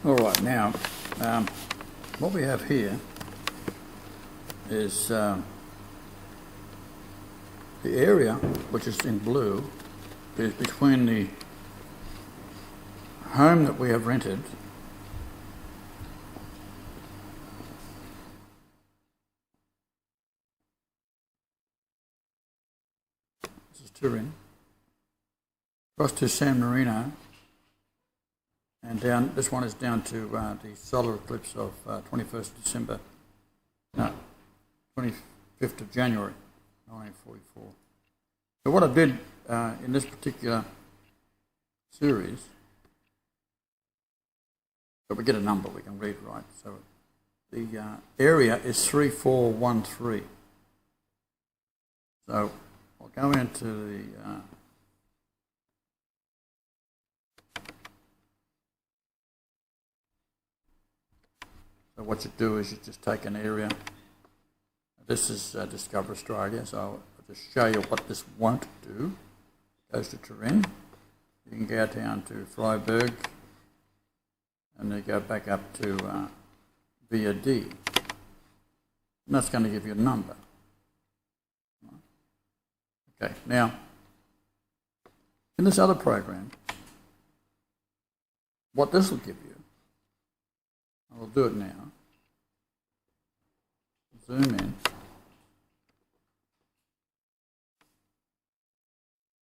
All right, now, what we have here is the area, which is in blue, is between the home that we have rented this is Turin, across to San Marino, and down. This one is down to the solar eclipse of 21st December, no, 25th of January, 1944. So what I did in this particular series, but we get a number we can read, right? So the area is 3413. So I'll go into the so what you do is you just take an area. This is Discover Australia, so I'll just show you what this won't do. Goes to Turin. You can go down to Freiburg, and then go back up to Via D. And that's going to give you a number. Okay, now, in this other program, what this will give you, I'll do it now. Zoom in.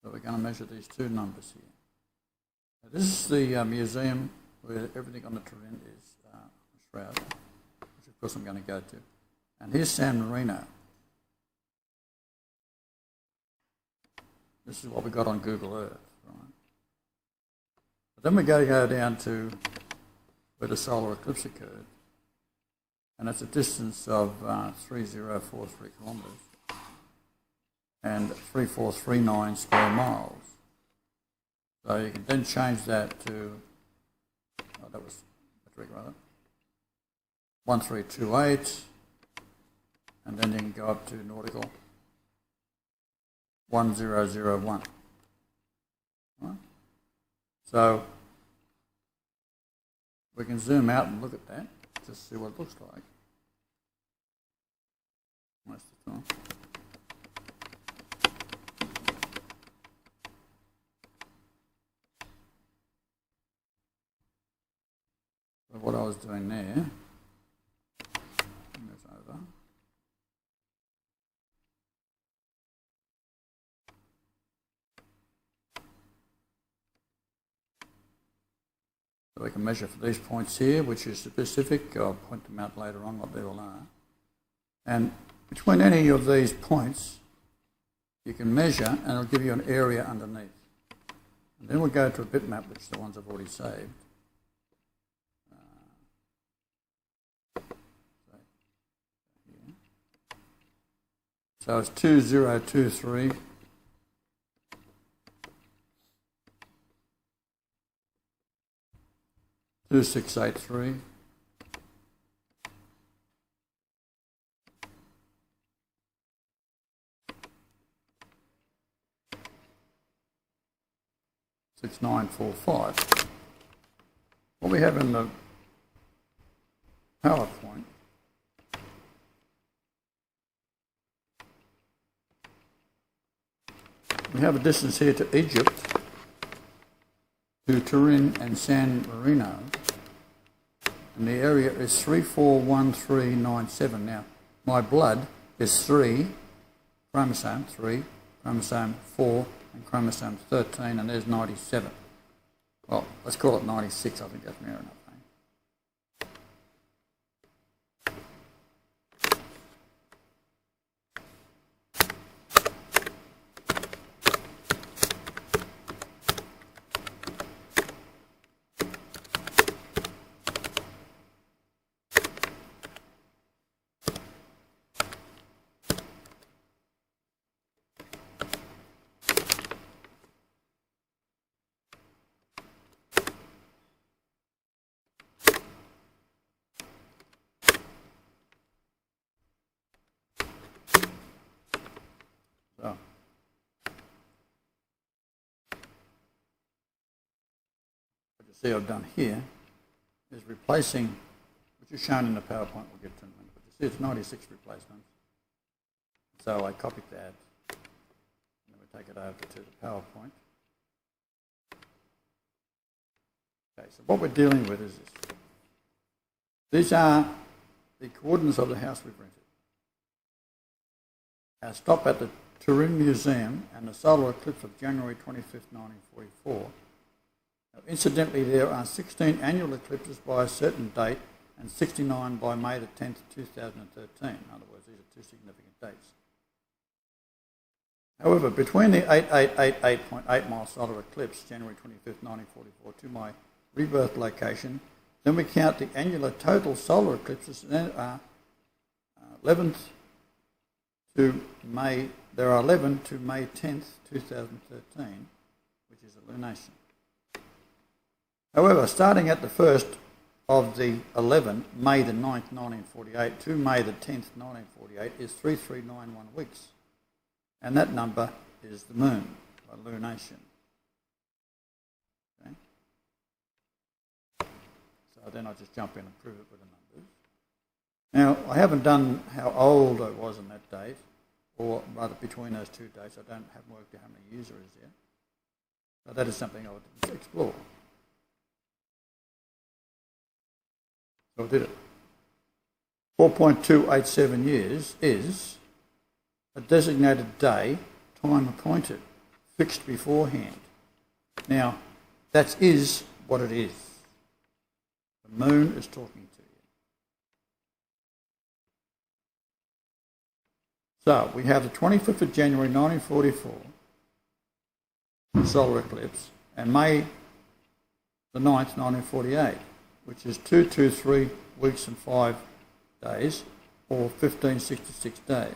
So we're going to measure these two numbers here. Now, this is the museum where everything on the Turin is Shroud, which of course I'm going to go to. And here's San Marino. This is what we got on Google Earth, right? But then we go down to where the solar eclipse occurred, and it's a distance of 3043 kilometres and 3439 square miles. So you can then change that to, that was metric rather, 1328, and then you can go up to nautical 1001. Right? So we can zoom out and look at that, just see what it looks like. Most of the time. So what I was doing there, bring this over. So we can measure for these points here, which is specific. I'll point them out later on what they all are. And between any of these points, you can measure and it'll give you an area underneath. And then we'll go to a bitmap, which are the ones I've already saved. So it's 2023. Two 683. Six 945. What we have in the PowerPoint we have a distance here to Egypt, to Turin and San Marino, and the area is 341397. Now, my blood is 3, chromosome 3, chromosome 4, and chromosome 13, and there's 97. Well, let's call it 96, I think that's near enough. So, what you see I've done here is replacing, which is shown in the PowerPoint we'll get to in a minute, but you see it's 96 replacements. So I copied that, and then we take it over to the PowerPoint. Okay, so what we're dealing with is this. These are the coordinates of the house we've rented. Our stop at the Turin Museum and the solar eclipse of January 25th, 1944. Now, incidentally, there are 16 annual eclipses by a certain date and 69 by May the 10th, 2013. In other words, these are two significant dates. However, between the 8888.8 mile solar eclipse, January 25th, 1944, to my rebirth location, then we count the annular total solar eclipses, and then are 11 to May. There are 11 to May 10th, 2013, which is a lunation. However, starting at the first of the 11, May the 9th, 1948, to May the 10th, 1948, is 3391 weeks. And that number is the moon, a lunation. Okay? So then I just jump in and prove it with the numbers. Now, I haven't done how old I was on that date, or rather between those two dates. I don't have worked out how many years there is there. So that is something I would explore. So I did it. 4.287 years is a designated day, time appointed, fixed beforehand. Now, that is what it is. The moon is talking to you. So, we have the 25th of January 1944, solar eclipse, and May the 9th, 1948, which is 223 weeks and 5 days, or 1566 days.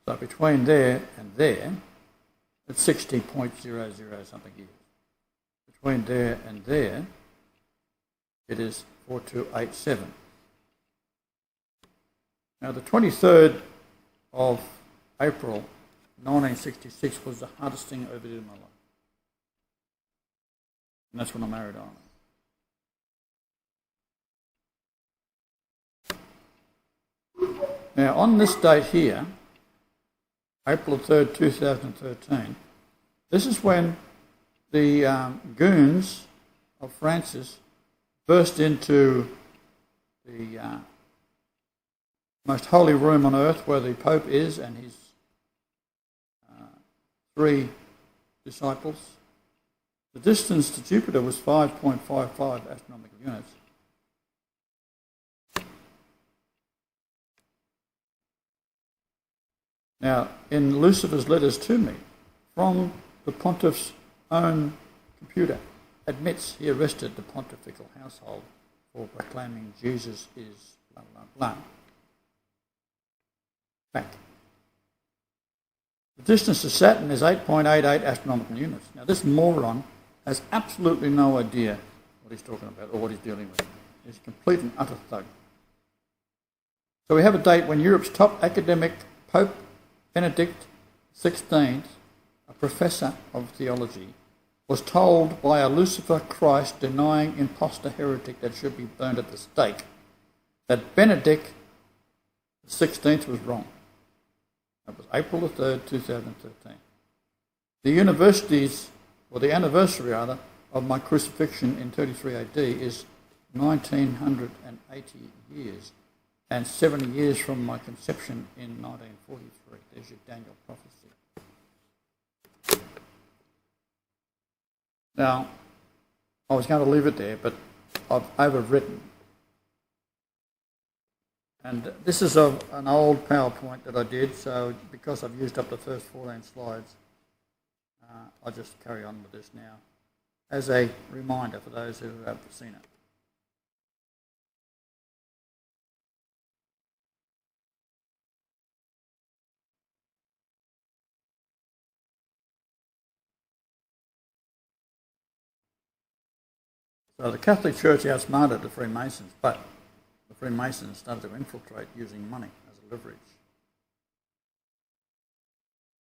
So between there and there, it's 60.00 something years. Between there and there, it is 4287. Now the 23rd of April 1966 was the hardest thing I ever did in my life. And that's when I married Anna. Now on this date here, April 3rd, 2013, this is when the goons of Francis burst into the most holy room on earth where the Pope is and his 3 disciples. The distance to Jupiter was 5.55 astronomical units. Now, in Lucifer's letters to me, from the pontiff's own computer, admits he arrested the pontifical household for proclaiming Jesus is blah, blah, blah. Fact. The distance to Saturn is 8.88 astronomical units. Now, this moron has absolutely no idea what he's talking about or what he's dealing with. He's a complete and utter thug. So we have a date when Europe's top academic, Pope Benedict XVI, a professor of theology, was told by a Lucifer Christ denying impostor heretic that should be burned at the stake that Benedict XVI was wrong. That was April the 3rd, 2013. The anniversary rather, of my crucifixion in 33 AD is 1980 years and 70 years from my conception in 1943. There's your Daniel prophecy. Now, I was going to leave it there, but I've overwritten. And this is an old PowerPoint that I did, so because I've used up the first 14 slides, I'll just carry on with this now as a reminder for those who have seen it. So the Catholic Church outsmarted the Freemasons, but the Freemasons started to infiltrate using money as a leverage.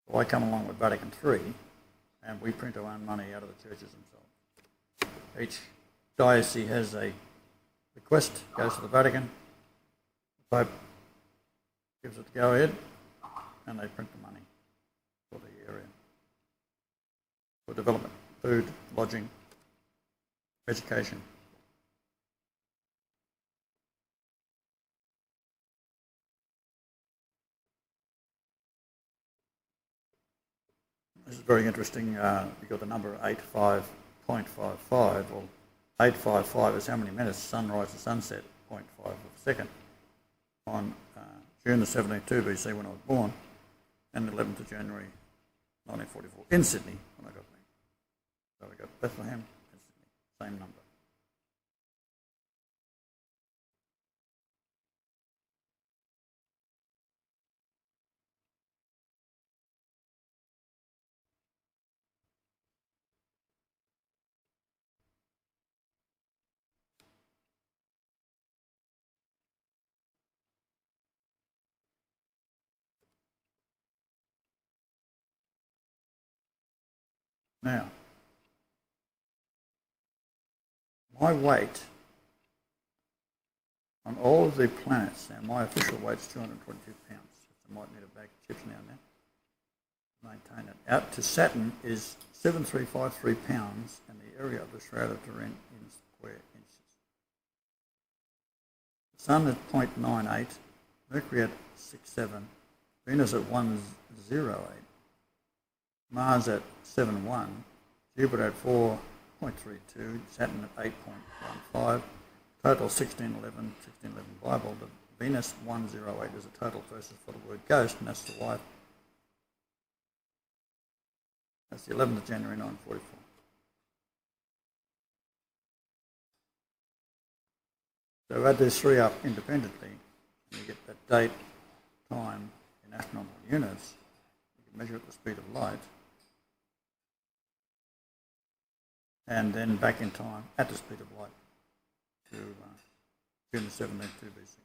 So I come along with Vatican III, and we print our own money out of the churches themselves. Each diocese has a request, goes to the Vatican, the Pope gives it the go-ahead, and they print the money for the area. For development, food, lodging, education. This is very interesting. You've got the number 85.55. Well, 855 is how many minutes sunrise to sunset, 0.5 of a second. On June the 17th, 2 BC, when I was born, and the 11th of January 1944, in Sydney, when I got there. So we got Bethlehem and Sydney, same number. Now, my weight on all of the planets, and my official weight's 222 pounds. I might need a bag of chips now and then. Maintain it. Out to Saturn is 7353 pounds, and the area of the Shroud of Turin in square inches. The Sun at 0.98, Mercury at 6.7, Venus at 1.08, Mars at 7.1, Jupiter at 4.32, Saturn at 8.15, total 1611 Bible. The Venus 108 is a total versus for the word ghost, and that's the wife. That's the 11th of January 1944. So add these three up independently, and you get that date, time in astronomical units. You can measure at the speed of light, and then back in time at the speed of light to June the 17th, 2 BC.